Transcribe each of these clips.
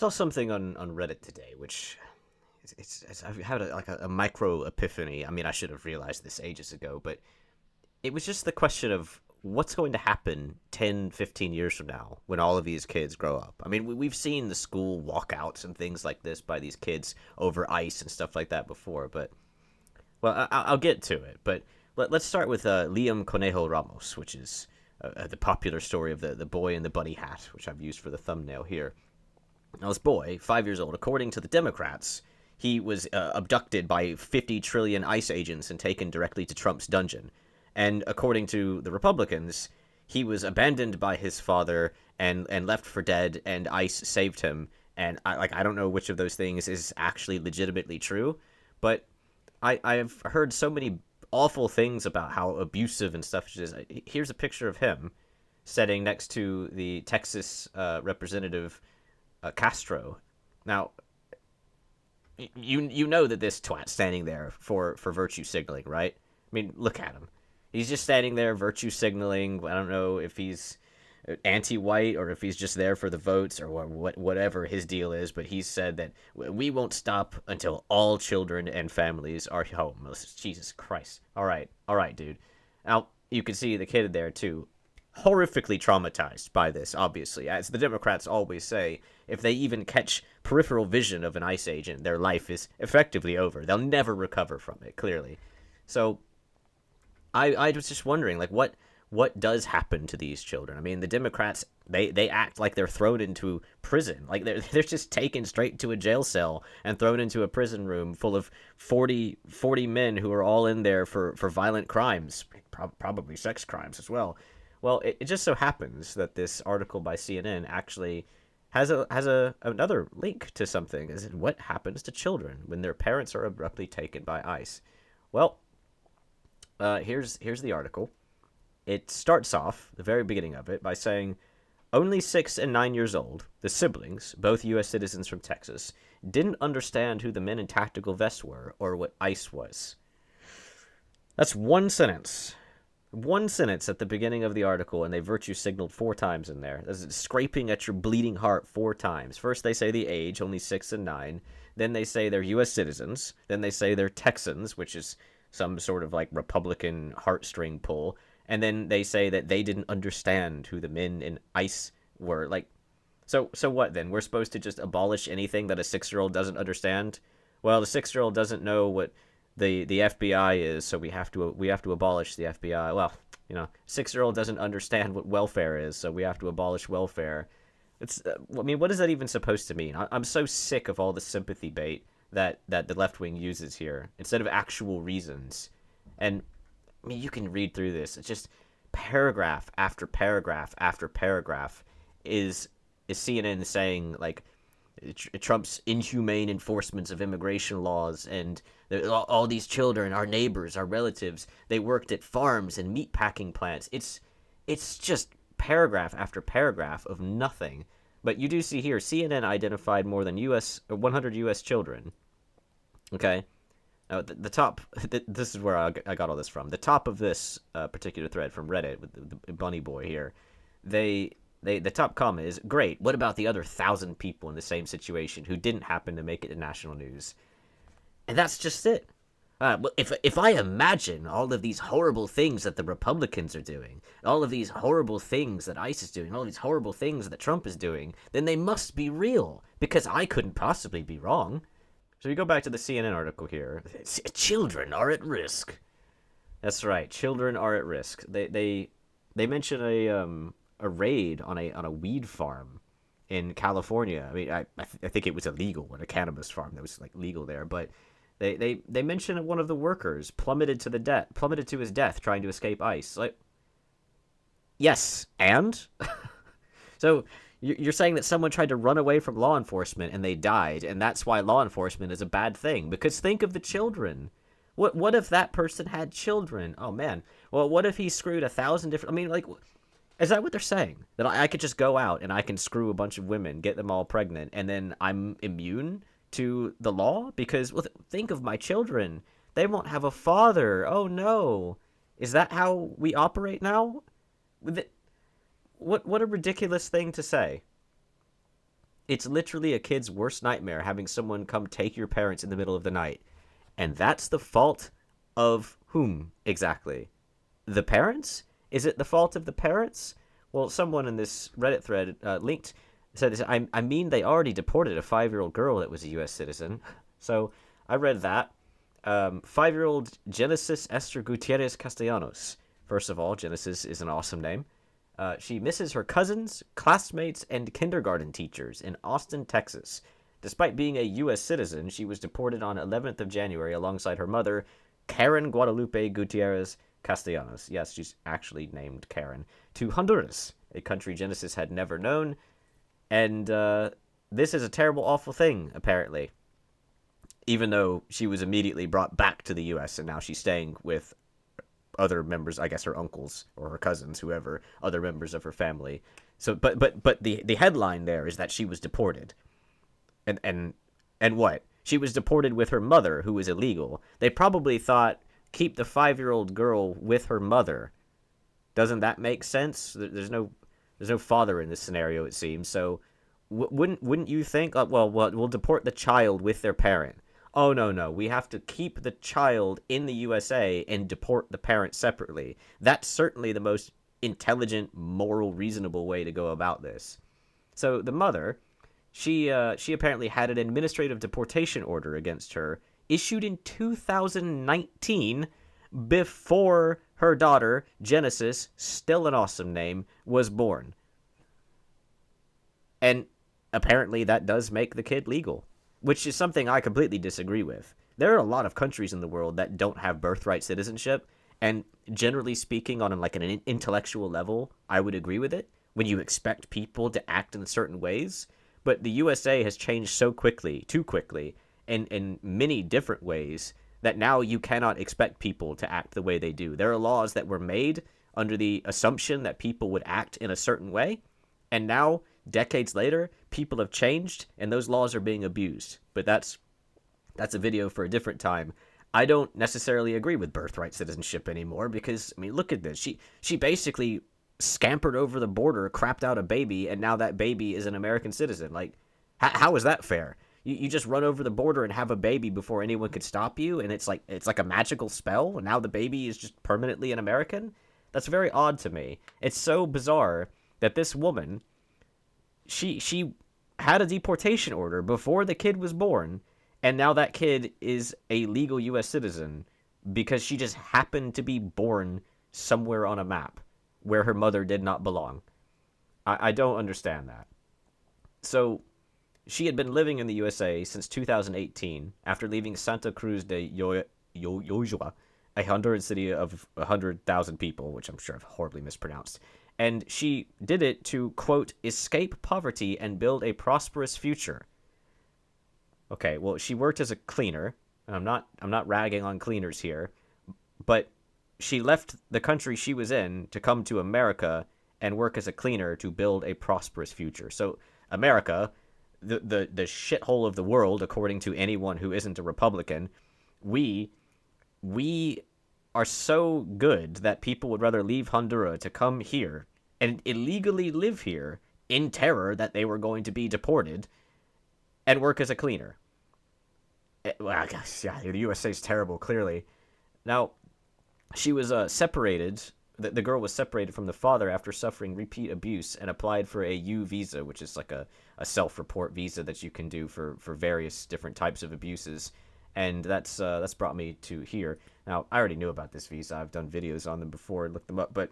saw something on Reddit today, which I've had a micro epiphany. I mean, I should have realized this ages ago, but it was just the question of what's going to happen 10, 15 years from now when all of these kids grow up. I mean, we've seen the school walkouts and things like this by these kids over ice and stuff like that before, but, well, I'll get to it. But let's start with Liam Conejo Ramos, which is the popular story of the boy in the bunny hat, which I've used for the thumbnail here. Now, this boy, 5 years old, according to the Democrats, he was abducted by 50 trillion ICE agents and taken directly to Trump's dungeon. And according to the Republicans, he was abandoned by his father and left for dead, and ICE saved him. And I don't know which of those things is actually legitimately true, but I've heard so many awful things about how abusive and stuff it is. Here's a picture of him sitting next to the Texas representative Castro. Now, you know that this twat's standing there for virtue signaling, right? I mean, look at him. He's just standing there virtue signaling. I don't know if he's anti-white or if he's just there for the votes or whatever his deal is, but he said that we won't stop until all children and families are home. Jesus Christ. All right, dude. Now, you can see the kid there, too. Horrifically traumatized by this, obviously. As the Democrats always say, if they even catch peripheral vision of an ICE agent, their life is effectively over. They'll never recover from it, clearly. So I was just wondering, like, what does happen to these children? I mean, the Democrats, they act like they're thrown into prison. Like, they're just taken straight to a jail cell and thrown into a prison room full of 40 men who are all in there for violent crimes, probably sex crimes as well. Well, it just so happens that this article by CNN actually has another link to something. Is it what happens to children when their parents are abruptly taken by ICE? Well, here's the article. It starts off, the very beginning of it, by saying, only 6 and 9 years old, the siblings, both U.S. citizens from Texas, didn't understand who the men in tactical vests were or what ICE was. That's one sentence. One sentence at the beginning of the article, and they virtue signaled 4 times in there. That's scraping at your bleeding heart 4 times. First, they say the age, only 6 and 9. Then they say they're U.S. citizens. Then they say they're Texans, which is some sort of like Republican heartstring pull. And then they say that they didn't understand who the men in ICE were. Like, so what then? We're supposed to just abolish anything that a 6-year-old doesn't understand? Well, the 6-year-old doesn't know what the FBI is, so we have to abolish the FBI. Well, 6-year-old doesn't understand what welfare is, so we have to abolish welfare. It's I mean, what is that even supposed to mean? I'm so sick of all the sympathy bait that the left wing uses here instead of actual reasons. And I mean, you can read through this. It's just paragraph after paragraph after paragraph is CNN saying, like, Trump's inhumane enforcements of immigration laws, and all these children, our neighbors, our relatives, they worked at farms and meat packing plants. It's just paragraph after paragraph of nothing. But you do see here, CNN identified more than 100 U.S. children. Okay? Now, the top, this is where I got all this from. The top of this particular thread from Reddit, with the bunny boy here, the top comment is, great, what about the other 1,000 people in the same situation who didn't happen to make it to national news? And that's just it. If I imagine all of these horrible things that the Republicans are doing, all of these horrible things that ICE is doing, all these horrible things that Trump is doing, then they must be real, because I couldn't possibly be wrong. So you go back to the CNN article here. Children are at risk. That's right, children are at risk. They mention a raid on a weed farm in California. I mean, I think it was illegal, a cannabis farm that was like legal there, but they mentioned one of the workers plummeted to his death trying to escape ICE. Like, yes, and so you're saying that someone tried to run away from law enforcement and they died, and that's why law enforcement is a bad thing? Because think of the children. What if that person had children? Oh man. Well, what if he screwed 1,000 different? I mean, like, is that what they're saying? That I could just go out and I can screw a bunch of women, get them all pregnant, and then I'm immune to the law? Because, well, think of my children. They won't have a father. Oh, no. Is that how we operate now? What a ridiculous thing to say. It's literally a kid's worst nightmare having someone come take your parents in the middle of the night. And that's the fault of whom exactly? The parents? Is it the fault of the parents? Well, someone in this Reddit thread linked said, I mean, they already deported a 5-year-old girl that was a U.S. citizen. So I read that. 5-year-old Genesis Esther Gutierrez Castellanos. First of all, Genesis is an awesome name. She misses her cousins, classmates, and kindergarten teachers in Austin, Texas. Despite being a U.S. citizen, she was deported on 11th of January alongside her mother, Karen Guadalupe Gutierrez Castellanos. Yes, she's actually named Karen. To Honduras, a country Genesis had never known. And this is a terrible, awful thing, apparently. Even though she was immediately brought back to the U.S. and now she's staying with other members, I guess her uncles or her cousins, whoever, other members of her family. So, but the headline there is that she was deported, and what? She was deported with her mother, who was illegal. They probably thought, keep the 5-year-old girl with her mother. Doesn't that make sense? There's no father in this scenario, it seems. So, wouldn't you think? Well, we'll deport the child with their parent. Oh, no, we have to keep the child in the USA and deport the parent separately. That's certainly the most intelligent, moral, reasonable way to go about this. So the mother, she apparently had an administrative deportation order against her issued in 2019 before her daughter, Genesis, still an awesome name, was born. And apparently that does make the kid legal, which is something I completely disagree with. There are a lot of countries in the world that don't have birthright citizenship, and generally speaking, on like an intellectual level, I would agree with it when you expect people to act in certain ways. But the USA has changed so quickly, too quickly, in many different ways, that now you cannot expect people to act the way they do. There are laws that were made under the assumption that people would act in a certain way, and now, decades later, people have changed, and those laws are being abused. But that's a video for a different time. I don't necessarily agree with birthright citizenship anymore because, I mean, look at this. She basically scampered over the border, crapped out a baby, and now that baby is an American citizen. Like, how is that fair? You just run over the border and have a baby before anyone could stop you, and it's like a magical spell, and now the baby is just permanently an American? That's very odd to me. It's so bizarre that this woman, she had a deportation order before the kid was born, and now that kid is a legal U.S. citizen because she just happened to be born somewhere on a map where her mother did not belong. I don't understand that. So, she had been living in the USA since 2018 after leaving Santa Cruz de Yoyua, a Honduran city of 100,000 people, which I'm sure I've horribly mispronounced. And she did it to, quote, escape poverty and build a prosperous future. Okay, well, she worked as a cleaner, and I'm not ragging on cleaners here, but she left the country she was in to come to America and work as a cleaner to build a prosperous future. So America, the shithole of the world, according to anyone who isn't a Republican, we are so good that people would rather leave Honduras to come here and illegally live here in terror that they were going to be deported and work as a cleaner. Well, I guess, yeah, the USA is terrible, clearly. Now, she was separated. The girl was separated from the father after suffering repeat abuse and applied for a U visa, which is like a self-report visa that you can do for various different types of abuses. And that's brought me to here. Now, I already knew about this visa. I've done videos on them before and looked them up, but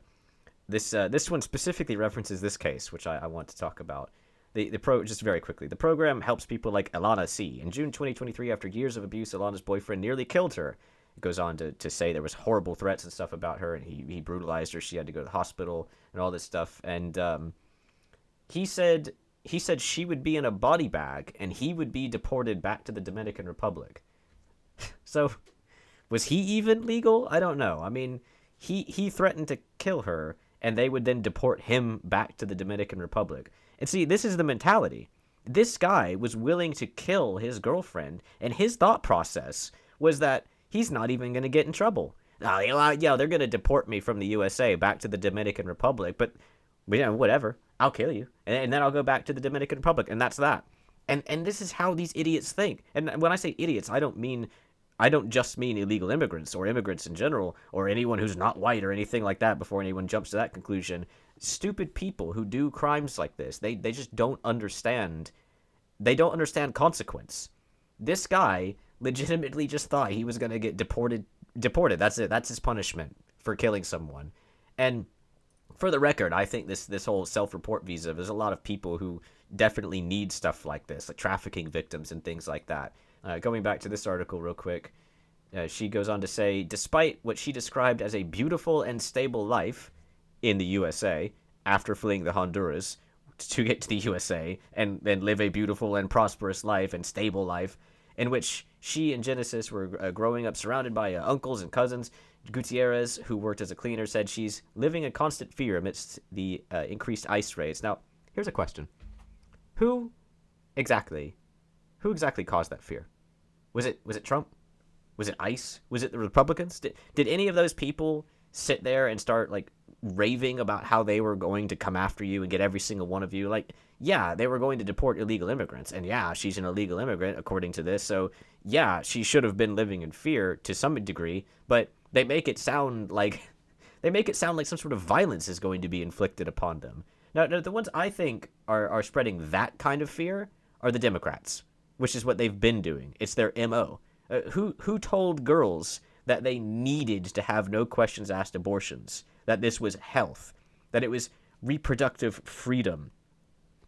this one specifically references this case, which I want to talk about. Just very quickly, the program helps people like Alana C. In June 2023, after years of abuse, Alana's boyfriend nearly killed her. It goes on to say there was horrible threats and stuff about her, and he brutalized her. She had to go to the hospital and all this stuff. And he said she would be in a body bag and he would be deported back to the Dominican Republic. So, was he even legal? I don't know. I mean, he threatened to kill her, and they would then deport him back to the Dominican Republic. And see, this is the mentality. This guy was willing to kill his girlfriend, and his thought process was that he's not even going to get in trouble. Yeah, they're going to deport me from the USA back to the Dominican Republic, but But yeah, whatever. I'll kill you, and then I'll go back to the Dominican Republic, and that's that. And this is how these idiots think. And when I say idiots, I don't just mean illegal immigrants or immigrants in general or anyone who's not white or anything like that. Before anyone jumps to that conclusion, stupid people who do crimes like this, they just don't understand. They don't understand consequence. This guy legitimately just thought he was gonna get deported. Deported. That's it. That's his punishment for killing someone. And for the record, I think this whole self-report visa, there's a lot of people who definitely need stuff like this, like trafficking victims and things like that. Going back to this article real quick, she goes on to say, despite what she described as a beautiful and stable life in the USA after fleeing the Honduras to get to the USA and then live a beautiful and prosperous life and stable life in which she and Genesis were growing up surrounded by uncles and cousins, Gutierrez, who worked as a cleaner, said she's living in constant fear amidst the increased ICE raids. Now, here's a question. Who exactly caused that fear? Was it Trump? Was it ICE? Was it the Republicans? Did any of those people sit there and start like raving about how they were going to come after you and get every single one of you? Like, yeah, they were going to deport illegal immigrants, and yeah, she's an illegal immigrant according to this, so yeah, she should have been living in fear to some degree, but they make it sound like some sort of violence is going to be inflicted upon them. Now the ones I think are spreading that kind of fear are the Democrats, which is what they've been doing. It's their MO. Who told girls that they needed to have no questions asked abortions, that this was health, that it was reproductive freedom?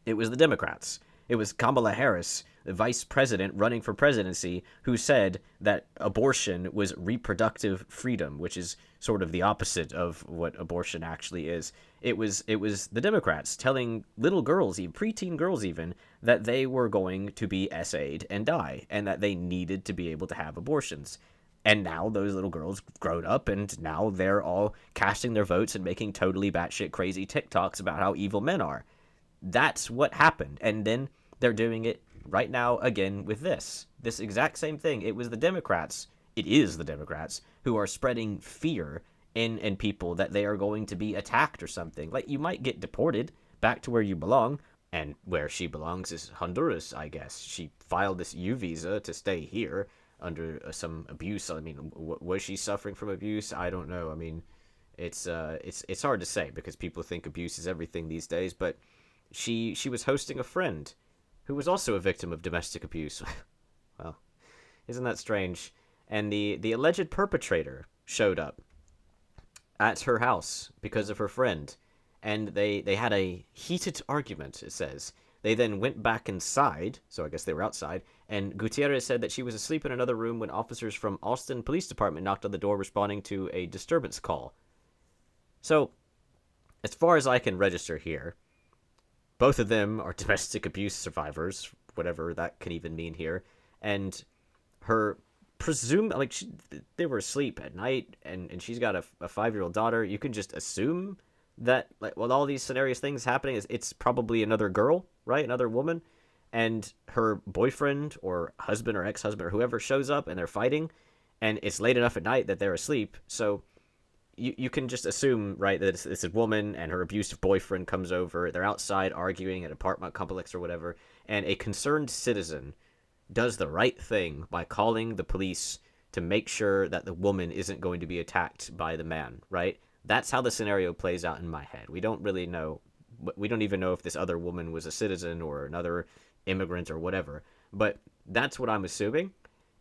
It was the Democrats. It was Kamala Harris, the vice president running for presidency, who said that abortion was reproductive freedom, which is sort of the opposite of what abortion actually is. It was the Democrats telling little girls, even preteen girls even, that they were going to be SA'd and die, and that they needed to be able to have abortions. And now those little girls grown up, and now they're all casting their votes and making totally batshit crazy TikToks about how evil men are. That's what happened. And then they're doing it right now again with this exact same thing. It was the Democrats. It is the Democrats who are spreading fear in people that they are going to be attacked or something. Like, you might get deported back to where you belong, and where she belongs is Honduras, I guess. She filed this U visa to stay here under some abuse. I mean, was she suffering from abuse? I don't know. I mean, it's hard to say because people think abuse is everything these days, but she was hosting a friend who was also a victim of domestic abuse. Well, isn't that strange? And the alleged perpetrator showed up at her house because of her friend, and they had a heated argument, it says. They then went back inside, so I guess they were outside, and Gutierrez said that she was asleep in another room when officers from Austin Police Department knocked on the door responding to a disturbance call. So, as far as I can register here, both of them are domestic abuse survivors, whatever that can even mean here, and her they were asleep at night, and she's got a 5-year-old daughter. You can just assume that, like, with all these scenarios things happening, it's probably another girl, right? Another woman, and her boyfriend or husband or ex-husband or whoever shows up, and they're fighting, and it's late enough at night that they're asleep, so you can just assume, right, that it's a woman and her abusive boyfriend comes over. They're outside arguing at an apartment complex or whatever, and a concerned citizen does the right thing by calling the police to make sure that the woman isn't going to be attacked by the man, right? That's how the scenario plays out in my head. We don't really know. We don't even know if this other woman was a citizen or another immigrant or whatever, but that's what I'm assuming.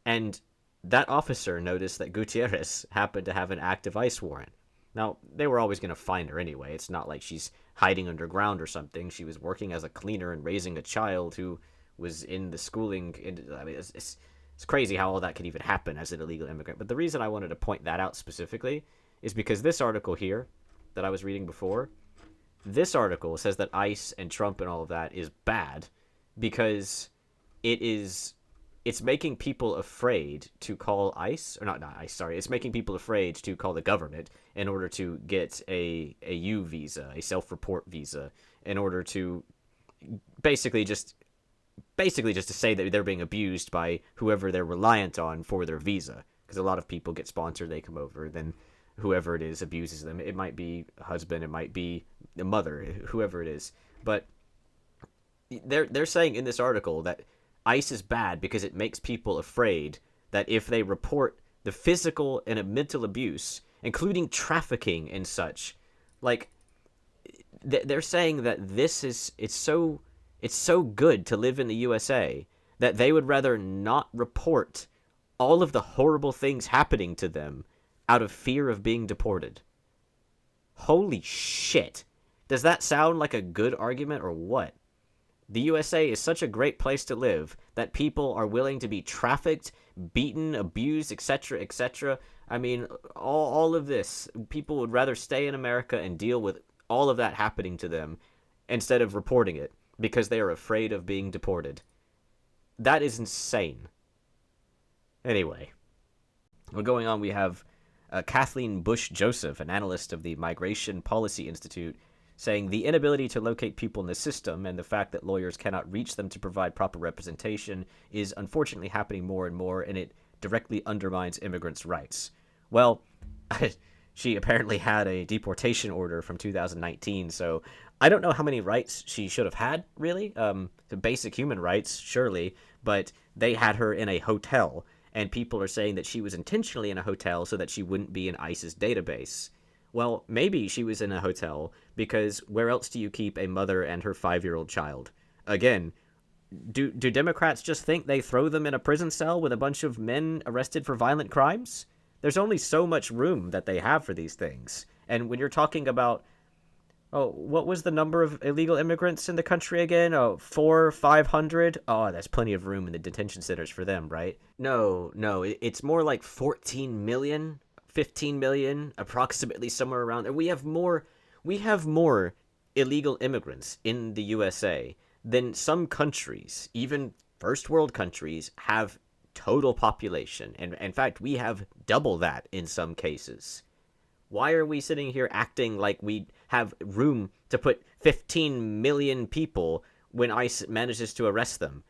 And that officer noticed that Gutierrez happened to have an active ICE warrant. Now, they were always going to find her anyway. It's not like she's hiding underground or something. She was working as a cleaner and raising a child who was in the schooling. I mean, it's crazy how all that could even happen as an illegal immigrant. But the reason I wanted to point that out specifically is because this article here that I was reading before, this article says that ICE and Trump and all of that is bad because it's making people afraid to call ICE, or not ICE, sorry. It's making people afraid to call the government in order to get a U visa, a self-report visa, in order to basically just to say that they're being abused by whoever they're reliant on for their visa. Because a lot of people get sponsored, they come over, then whoever it is abuses them. It might be a husband, it might be a mother, whoever it is. But they're saying in this article that ICE is bad because it makes people afraid that if they report the physical and mental abuse, including trafficking and such, like they're saying that it's so good to live in the USA that they would rather not report all of the horrible things happening to them out of fear of being deported. Holy shit. Does that sound like a good argument or what? The USA is such a great place to live that people are willing to be trafficked, beaten, abused, etc., etc. I mean, all of this, people would rather stay in America and deal with all of that happening to them instead of reporting it because they are afraid of being deported. That is insane. Anyway, we're going on. We have Kathleen Bush Joseph, an analyst of the Migration Policy Institute, saying the inability to locate people in the system and the fact that lawyers cannot reach them to provide proper representation is unfortunately happening more and more, and it directly undermines immigrants' rights. Well, she apparently had a deportation order from 2019, so I don't know how many rights she should have had, really. The basic human rights, surely, but they had her in a hotel, and people are saying that she was intentionally in a hotel so that she wouldn't be in ICE's database. Well, maybe she was in a hotel because where else do you keep a mother and her 5-year-old child? Again, do Democrats just think they throw them in a prison cell with a bunch of men arrested for violent crimes? There's only so much room that they have for these things. And when you're talking about, what was the number of illegal immigrants in the country again? 500? Oh, that's plenty of room in the detention centers for them, right? No, it's more like 14 million. 15 million, approximately, somewhere around there. We have more illegal immigrants in the USA than some countries, even first world countries, have total population. And in fact, we have double that in some cases. Why are we sitting here acting like we have room to put 15 million people when ICE manages to arrest them?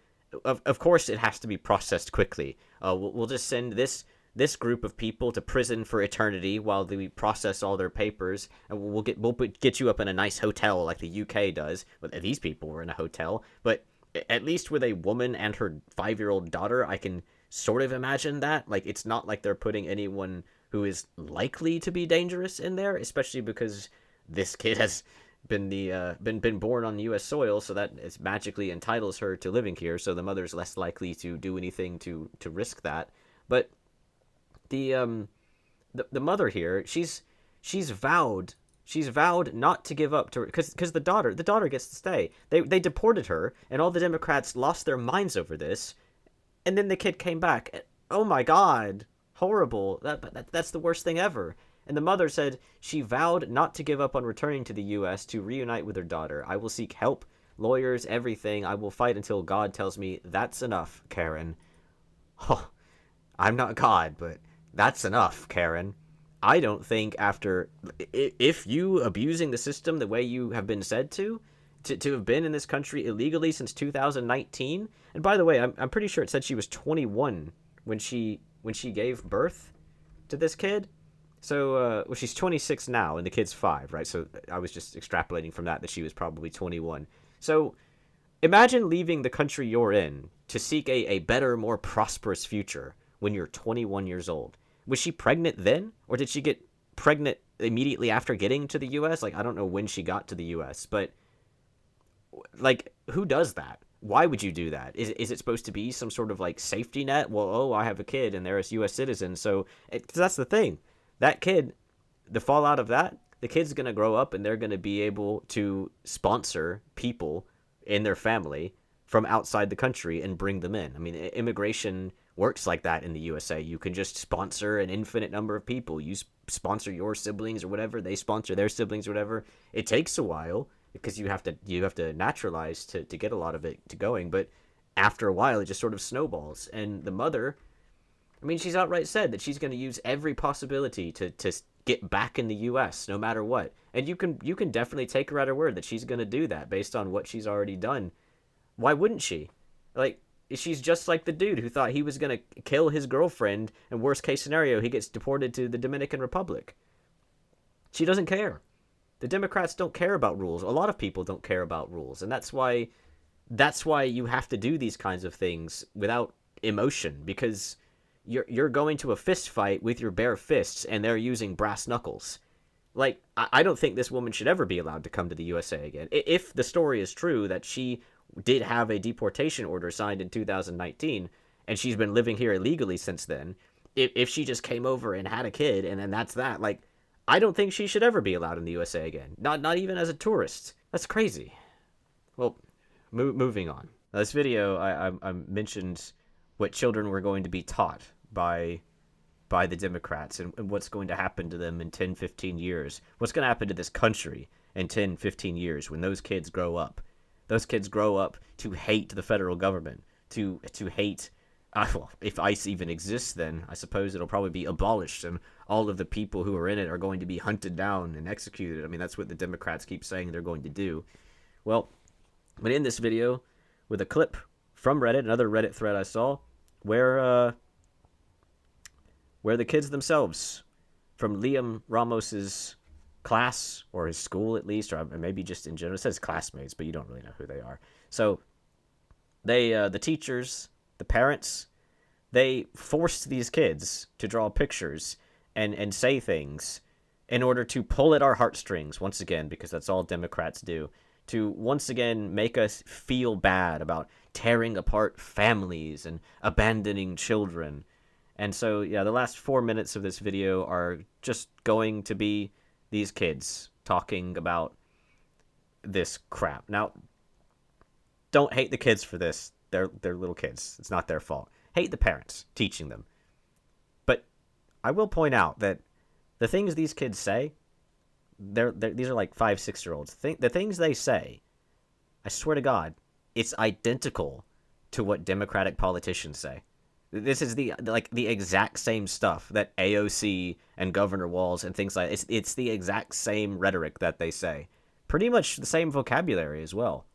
Of course, it has to be processed quickly. We'll just send this group of people to prison for eternity while we process all their papers, and we'll get you up in a nice hotel like the UK does. Well, these people were in a hotel, but at least with a woman and her 5-year-old daughter, I can sort of imagine that. Like, it's not like they're putting anyone who is likely to be dangerous in there, especially because this kid has been born on U.S. soil, so that it magically entitles her to living here. So the mother's less likely to do anything to risk that. But the mother here, she's vowed not to give up to her because the daughter gets to stay. They deported her, and all the Democrats lost their minds over this, and then the kid came back. Oh my God, horrible! That's the worst thing ever. And the mother said she vowed not to give up on returning to the U.S. to reunite with her daughter. I will seek help, lawyers, everything. I will fight until God tells me that's enough, Karen. Oh, I'm not God, but that's enough, Karen. I don't think if you abusing the system the way you have been said to have been in this country illegally since 2019, and by the way, I'm pretty sure it said she was 21 when she gave birth to this kid. So, well, she's 26 now, and the kid's 5, right? So I was just extrapolating from that she was probably 21. So imagine leaving the country you're in to seek a better, more prosperous future when you're 21 years old. Was she pregnant then? Or did she get pregnant immediately after getting to the U.S.? Like, I don't know when she got to the U.S., but, like, who does that? Why would you do that? Is it supposed to be some sort of, like, safety net? Well, I have a kid, and they're a U.S. citizen, so... Because that's the thing. That kid, the fallout of that, the kid's going to grow up, and they're going to be able to sponsor people in their family from outside the country and bring them in. I mean, immigration works like that in the USA. You can just sponsor an infinite number of people. You sponsor your siblings or whatever. They sponsor their siblings or whatever. It takes a while because you have to naturalize to get a lot of it to going. But after a while, it just sort of snowballs. And the mother, I mean, she's outright said that she's going to use every possibility to get back in the U.S. no matter what. And you can definitely take her at her word that she's going to do that based on what she's already done. Why wouldn't she? Like, she's just like the dude who thought he was going to kill his girlfriend, and worst case scenario, he gets deported to the Dominican Republic. She doesn't care. The Democrats don't care about rules. A lot of people don't care about rules, and that's why you have to do these kinds of things without emotion, because you're going to a fist fight with your bare fists, and they're using brass knuckles. Like, I don't think this woman should ever be allowed to come to the USA again. If the story is true that she did have a deportation order signed in 2019, and she's been living here illegally since then, if she just came over and had a kid, and then that's that, like, I don't think she should ever be allowed in the USA again. Not even as a tourist. That's crazy. Well, moving on. Now, this video, I mentioned what children were going to be taught by the Democrats, and what's going to happen to them in 10, 15 years. What's going to happen to this country in 10, 15 years when those kids grow up. Those kids grow up to hate the federal government, to hate, well, if ICE even exists then, I suppose it'll probably be abolished, and all of the people who are in it are going to be hunted down and executed. I mean, that's what the Democrats keep saying they're going to do. Well, but in this video, with a clip from Reddit, another Reddit thread I saw, where the kids themselves from Liam Ramos's class, or his school at least, or maybe just in general, it says classmates, but you don't really know who they are. So they, the teachers, the parents, they forced these kids to draw pictures and say things in order to pull at our heartstrings once again, because that's all Democrats do, to once again make us feel bad about tearing apart families and abandoning children. And so, yeah, the last 4 minutes of this video are just going to be these kids talking about this crap. Now, don't hate the kids for this. They're little kids. It's not their fault. Hate the parents teaching them. But I will point out that the things these kids say, these are like 5, 6-year-olds. The things they say, I swear to God, it's identical to what Democratic politicians say. This is the exact same stuff that AOC and Governor Walz and things like that. It's the exact same rhetoric that they say. Pretty much the same vocabulary as well.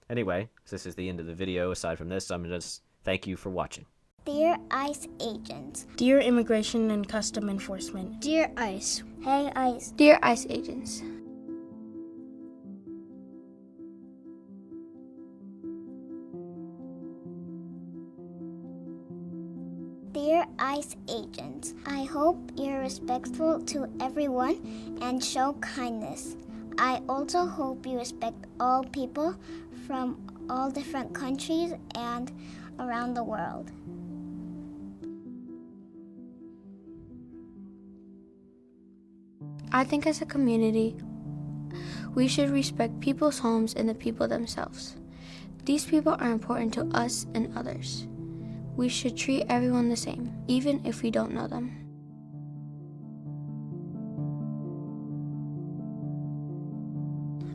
Anyway, this is the end of the video. Aside from this, I'm going to just thank you for watching. Dear ICE agents. Dear Immigration and Custom Enforcement. Dear ICE. Hey ICE. Dear ICE agents. Dear ICE agents, I hope you're respectful to everyone and show kindness. I also hope you respect all people from all different countries and around the world. I think as a community, we should respect people's homes and the people themselves. These people are important to us and others. We should treat everyone the same, even if we don't know them.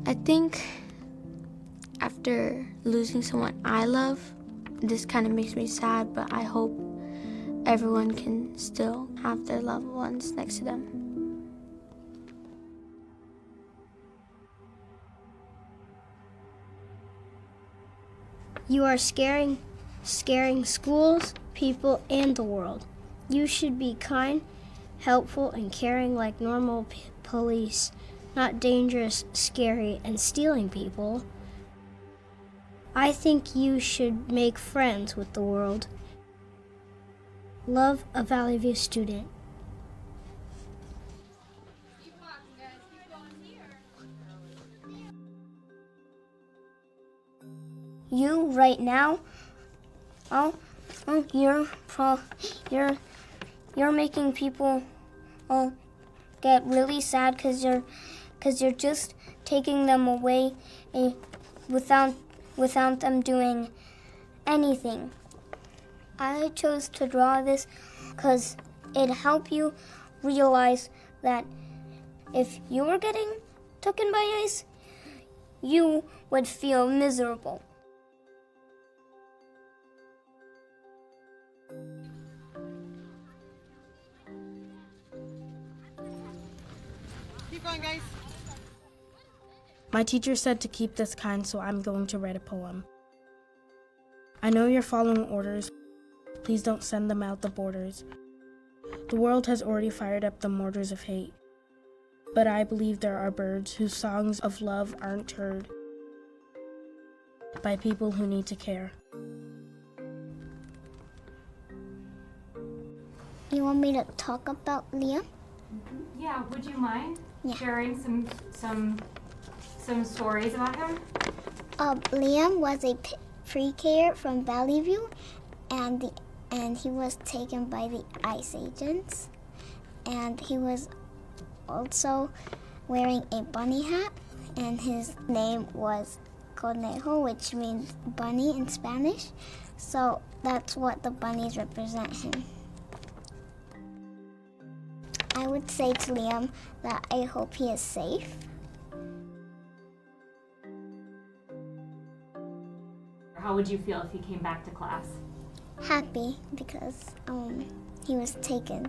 I think after losing someone I love, this kind of makes me sad, but I hope everyone can still have their loved ones next to them. You are scaring schools, people, and the world. You should be kind, helpful, and caring like normal police, not dangerous, scary, and stealing people. I think you should make friends with the world. Love, a Valley View student. You right now, you're making people get really sad because you're just taking them away without them doing anything. I chose to draw this because it helped you realize that if you were getting taken by ICE, you would feel miserable. Keep going, guys. My teacher said to keep this kind, so I'm going to write a poem. I know you're following orders. Please don't send them out the borders. The world has already fired up the mortars of hate. but I believe there are birds whose songs of love aren't heard by people who need to care. You want me to talk about Liam? Yeah, would you mind Yeah. sharing some stories about him? Liam was a pre-K from Valley View, and he was taken by the ICE agents, and he was also wearing a bunny hat, and his name was Conejo, which means bunny in Spanish. So that's what the bunnies represent him. I would say to Liam that I hope he is safe. How would you feel if he came back to class? Happy because he was taken